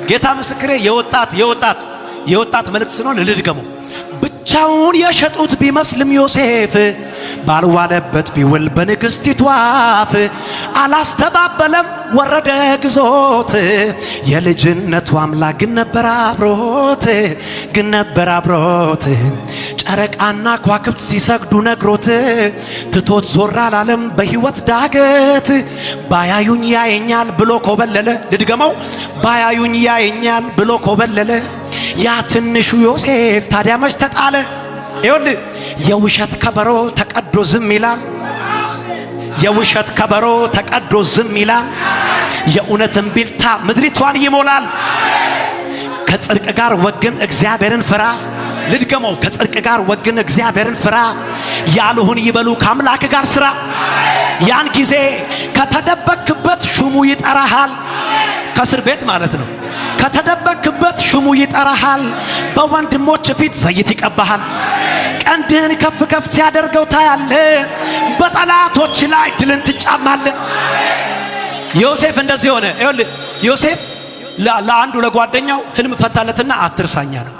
ጌታ ምስክሬ የወጣት መልእክት ስለሆነ ልድገመው። ብቻውን የሸጡት ቢመስልም ዮሴፍ ባልዋለበት ቢውል በንግሥቲቱ አፍ አላስተባበለም ወረደ ግዞት። የልጅነቱ አምላክ ግን ነበር አብሮት ጨረቃና ከዋክብት ሲሰግዱ ነግሮት ትቶት ዞር አላለም በሕይወት ዳገት። ባያዩኝ ያየኛል ብሎ ኮበለለ። ልድገመው። ባያዩኝ ያየኛል ብሎ ኮበለለ። ያ ትንሹ ዮሴፍ ታዲያ መች ተጣለ? ይኸውልህ የውሸት ከበሮ ተቀዶ ዝም ይላል። የውሸት ከበሮ ተቀዶ ዝም ይላል። የእውነትን ቢልታ ምድሪቷን ይሞላል። ከጽድቅ ጋር ወግን እግዚአብሔርን ፍራ። ልድገመው። ከጽድቅ ጋር ወግን እግዚአብሔርን ፍራ። ያሉህን ይበሉ ከአምላክ ጋር ስራ። ያን ጊዜ ከተደበክበት ሹሙ ይጠራሃል። ከእስር ቤት ማለት ነው። ከተደበክበት ሹሙ ይጠራሃል። በወንድሞች ፊት ዘይት ይቀባሃል። ቀንድህን ከፍ ከፍ ሲያደርገው ታያለ። በጠላቶች ላይ ድልን ትጫማለ። ዮሴፍ እንደዚህ ሆነ። ይኸውልህ ዮሴፍ ለአንዱ ለጓደኛው ህልም ፈታለትና አትርሳኛ ነው።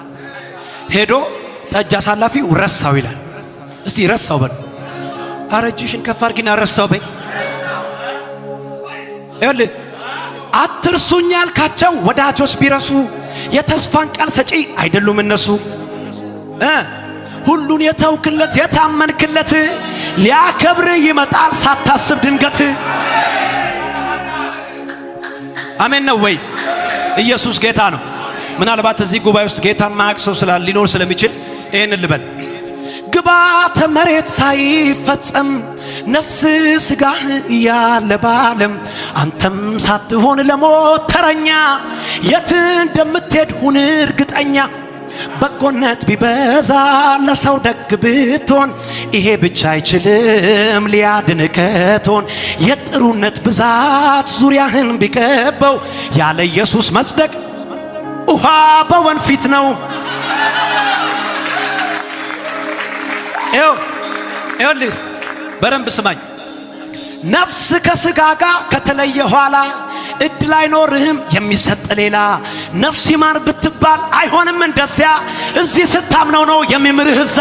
ሄዶ ጠጅ አሳላፊው ረሳው ይላል። እስቲ ረሳው በል። አረጅሽን ከፍ አድርጊና ረሳው በይ። ይኸውልህ አትርሱኝ ያልካቸው ወዳጆች ቢረሱ የተስፋን ቃል ሰጪ አይደሉም እነሱ። ሁሉን የተውክለት የታመንክለት ሊያከብር ይመጣል ሳታስብ ድንገት። አሜን ነው ወይ? ኢየሱስ ጌታ ነው። ምናልባት እዚህ ጉባኤ ውስጥ ጌታን ማያውቅ ሰው ሊኖር ስለሚችል ይህን ልበል። ግባተ መሬት ሳይፈጸም ነፍስ ስጋህ እያለ ባለም አንተም ሳትሆን ለሞት ተረኛ የት እንደምትሄድ ሁን እርግጠኛ። በጎነት ቢበዛ ለሰው ደግ ብትሆን ይሄ ብቻ አይችልም ሊያድንህ ከቶን። የጥሩነት ብዛት ዙሪያህን ቢከበው ያለ ኢየሱስ መጽደቅ ውሃ በወንፊት ነው። ይኸውልህ በደንብ ስማኝ። ነፍስ ከስጋ ጋር ከተለየ ኋላ እድል አይኖርህም የሚሰጥ ሌላ። ነፍስ ይማር ብትባል አይሆንም እንደዚያ። እዚህ ስታምነው ነው የሚምርህ እዛ።